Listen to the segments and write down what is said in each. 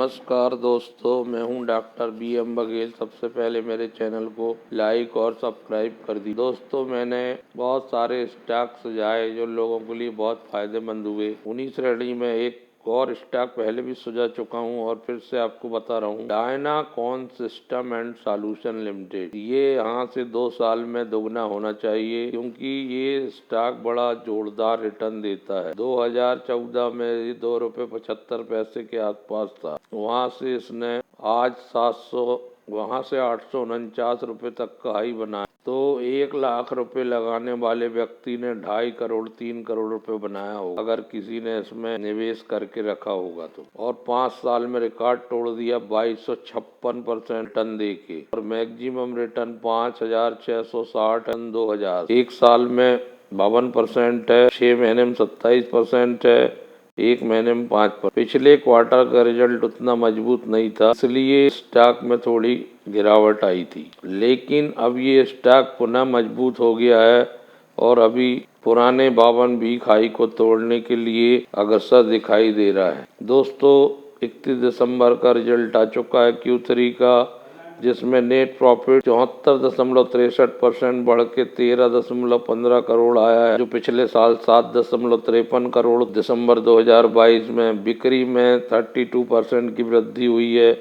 नमस्कार दोस्तों, मैं हूं डॉक्टर BM बघेल। सबसे पहले मेरे चैनल को लाइक और सब्सक्राइब कर दी। दोस्तों, मैंने बहुत सारे स्टॉक सुझाए जो लोगों के लिए बहुत फायदेमंद हुए। उन्हीं श्रेणी में एक और स्टॉक पहले भी सुझा चुका हूं और फिर से आपको बता रहा हूं। डायनाकॉन सिस्टम एंड सॉल्यूशन लिमिटेड। ये यहाँ से 2 साल में दोगुना होना चाहिए, क्योंकि ये स्टॉक बड़ा जोरदार रिटर्न देता है। 2014 में ये ₹2.75 के आसपास था। वहाँ से इसने आज 700, वहाँ से 849 रुपये तक का हाई बनाया। तो 1 लाख रुपए लगाने वाले व्यक्ति ने 2.5 करोड़ 3 करोड़ रुपए बनाया होगा, अगर किसी ने इसमें निवेश करके रखा होगा तो। और 5 साल में रिकॉर्ड तोड़ दिया 2256% रिटर्न देके, और मैक्सिमम रिटर्न 5660 टन 2000। 1 साल में 52% है, 6 महीने में 27% है, 1 महीने में 5%। पिछले क्वार्टर का रिजल्ट उतना मजबूत नहीं था, इसलिए स्टॉक में थोड़ी गिरावट आई थी। लेकिन अब ये स्टॉक पुनः मजबूत हो गया है और अभी पुराने 52 वीक हाई को तोड़ने के लिए अग्रसर दिखाई दे रहा है। दोस्तों, 31 दिसंबर का रिजल्ट आ चुका है Q3 का, जिसमें नेट प्रॉफिट 74.63% बढ़ के 13.15 करोड़ आया है, जो पिछले साल 7.53 करोड़। दिसंबर 2022 में बिक्री में 32% की वृद्धि हुई है,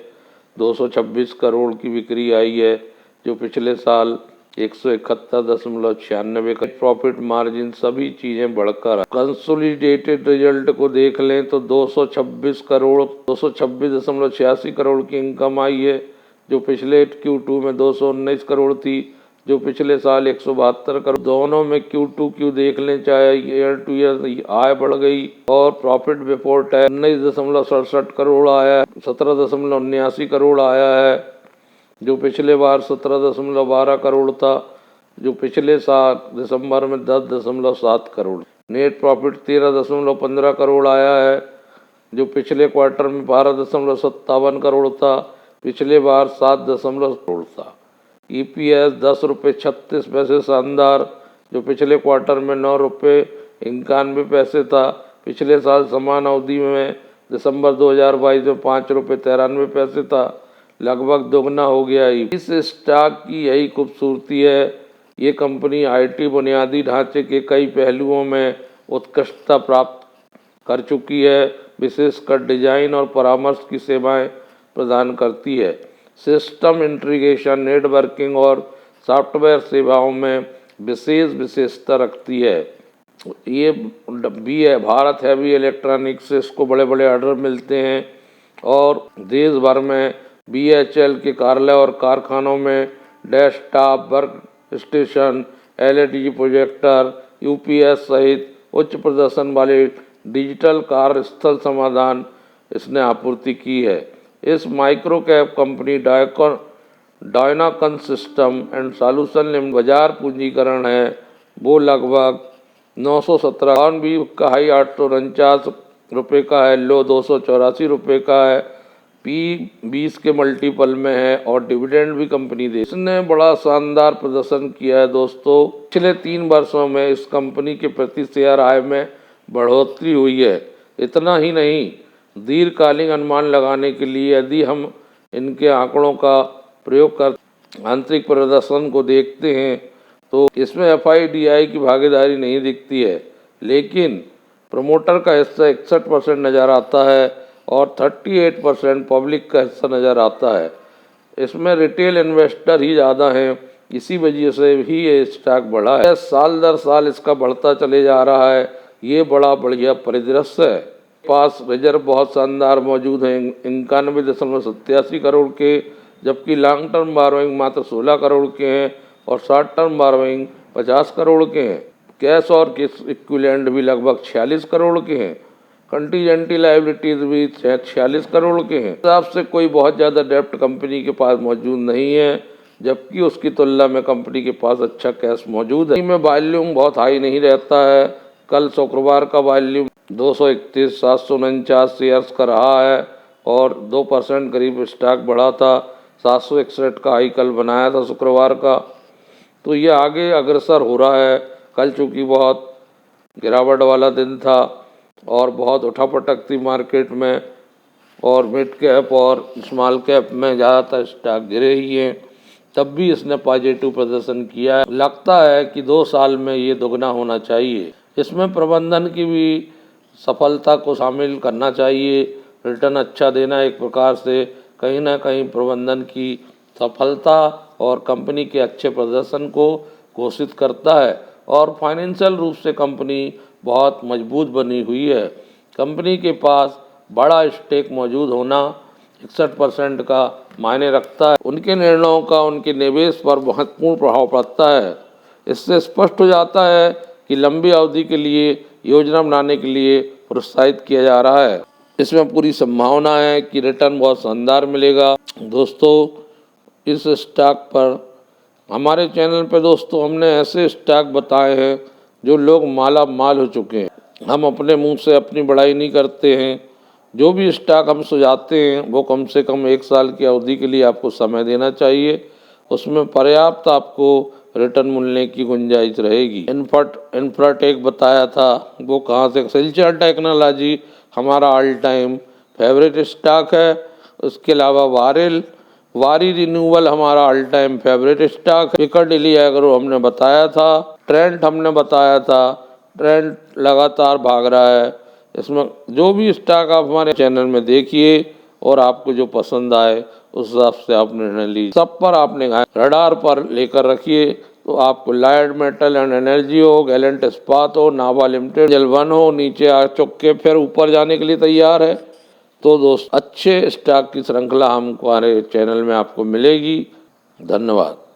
226 करोड़ की बिक्री आई है, जो पिछले साल 171.96 का। प्रॉफिट मार्जिन सभी चीजें बढ़कर। कंसोलिडेटेड रिजल्ट को देख लें तो 226.86 करोड़ की इनकम आई है, जो पिछले Q2 में 219 करोड़ थी, जो पिछले साल 172 करोड़। दोनों में Q2Q देख लें, चाहे ईयर टू ईयर आय बढ़ गई, और प्रॉफिट बिफोर टैक्स 19.67 करोड़ आया है, 17.79 करोड़ आया है, जो पिछले बार 17.12 करोड़ था, जो पिछले साल दिसंबर में 10.7 करोड़। नेट प्रॉफिट 13.15 करोड़ आया है, जो पिछले क्वार्टर में 12.57 करोड़ था, पिछले बार 7 करोड़ था। EPS 10 रुपये 36 पैसे शानदार, जो पिछले क्वार्टर में 9 रुपये 91 पैसे था, पिछले साल समान अवधि में दिसंबर 2022 में 5 रुपये 93 पैसे था, लगभग दोगुना हो गया। इस स्टॉक की यही खूबसूरती है, ये कंपनी IT बुनियादी ढांचे के कई पहलुओं में उत्कृष्टता प्राप्त कर चुकी है, विशेषकर डिजाइन और परामर्श की सेवाएं प्रदान करती है। सिस्टम इंटीग्रेशन, नेटवर्किंग और सॉफ्टवेयर सेवाओं में विशेष विशेषता रखती है। ये भी है भारत हैवी इलेक्ट्रॉनिक्स से इसको बड़े बड़े ऑर्डर मिलते हैं, और देश भर में BHEL के कार्यालय और कारखानों में desktop, work station, LED projector, UPS सहित उच्च प्रदर्शन वाले डिजिटल कार्यस्थल समाधान इसने आपूर्ति की है। इस micro cap company Dynacon system and solution limited बाजार पूंजीकरण है वो लगभग 917 भी का हाई 849 रुपये का है, लो 284 रुपये का है, P20 के मल्टीपल में है, और डिविडेंड भी कंपनी दे। इसने बड़ा शानदार प्रदर्शन किया है दोस्तों। पिछले 3 वर्षों में इस कंपनी के प्रति शेयर आय में बढ़ोतरी हुई है। इतना ही नहीं, दीर्घकालीन अनुमान लगाने के लिए यदि हम इनके आंकड़ों का प्रयोग कर आंतरिक प्रदर्शन को देखते हैं तो इसमें FIDI की भागीदारी नहीं दिखती है, लेकिन प्रमोटर का हिस्सा 61% नज़र आता है और 38% पब्लिक का हिस्सा नज़र आता है। इसमें रिटेल इन्वेस्टर ही ज़्यादा हैं, इसी वजह से भी ये स्टॉक बढ़ा है। साल दर साल इसका बढ़ता चले जा रहा है, ये बड़ा बढ़िया परिदृश्य है। पास रिजर्व बहुत शानदार मौजूद हैं, 91.87 करोड़ के, जबकि लॉन्ग टर्म बारोइंग मात्र 16 करोड़ के हैं, और शॉर्ट टर्म बारोइंग 50 करोड़ के हैं। कैश और कैश इक्विवेलेंट भी लगभग 46 करोड़ के हैं। कंटीजेंटी लायबिलिटीज भी 46 करोड़ के हैं। हिसाब से कोई बहुत ज़्यादा डेप्ट कंपनी के पास मौजूद नहीं है, जबकि उसकी तुलना में कंपनी के पास अच्छा कैश मौजूद है। में वॉल्यूम बहुत हाई नहीं रहता है। कल शुक्रवार का वॉल्यूम 231,749 शेयर्स का रहा है, और 2% करीब स्टॉक बढ़ा था। 761 का हाई कल बनाया था शुक्रवार का। तो ये आगे अग्रसर हो रहा है। कल चूँकि बहुत गिरावट वाला दिन था और बहुत उठापटक थी मार्केट में, और मिड कैप और स्मॉल कैप में ज़्यादातर स्टॉक गिरे ही हैं, तब भी इसने पॉजिटिव प्रदर्शन किया है। लगता है कि 2 साल में ये दोगुना होना चाहिए। इसमें प्रबंधन की भी सफलता को शामिल करना चाहिए। रिटर्न अच्छा देना एक प्रकार से कहीं ना कहीं प्रबंधन की सफलता और कंपनी के अच्छे प्रदर्शन को घोषित करता है। और फाइनेंशियल रूप से कंपनी बहुत मजबूत बनी हुई है। कंपनी के पास बड़ा स्टेक मौजूद होना 61% का मायने रखता है। उनके निर्णयों का उनके निवेश पर महत्वपूर्ण प्रभाव पड़ता है। इससे स्पष्ट हो जाता है कि लंबी अवधि के लिए योजना बनाने के लिए प्रोत्साहित किया जा रहा है। इसमें पूरी संभावना है कि रिटर्न बहुत शानदार मिलेगा। दोस्तों, इस स्टॉक पर हमारे चैनल पर दोस्तों हमने ऐसे स्टॉक बताए हैं जो लोग माला माल हो चुके हैं। हम अपने मुंह से अपनी बड़ाई नहीं करते हैं। जो भी स्टॉक हम सुझाते हैं वो कम से कम 1 साल की अवधि के लिए आपको समय देना चाहिए। उसमें पर्याप्त आपको रिटर्न मिलने की गुंजाइश रहेगी। इन्फ्राटेक बताया था, वो कहाँ से, सिल्चर टेक्नोलॉजी हमारा ऑल टाइम फेवरेट स्टॉक है। उसके अलावा वारी रिन्यूअल हमारा ऑल टाइम फेवरेट स्टॉक है। पिकाडिली एग्रो हमने बताया था। ट्रेंट हमने बताया था। ट्रेंट लगातार भाग रहा है। इसमें जो भी स्टॉक आप हमारे चैनल में देखिए और आपको जो पसंद आए उस हिसाब से आप निर्णय लीजिए। सब पर आपने रडार पर लेकर रखिए तो आपको लाइट मेटल एंड एनर्जी हो, गैलेंट इस्पात हो, नाभा लिमिटेड, जल वन हो, नीचे आ चुक के फिर ऊपर जाने के लिए तैयार है। तो दोस्त अच्छे स्टॉक की श्रृंखला हमारे चैनल में आपको मिलेगी। धन्यवाद।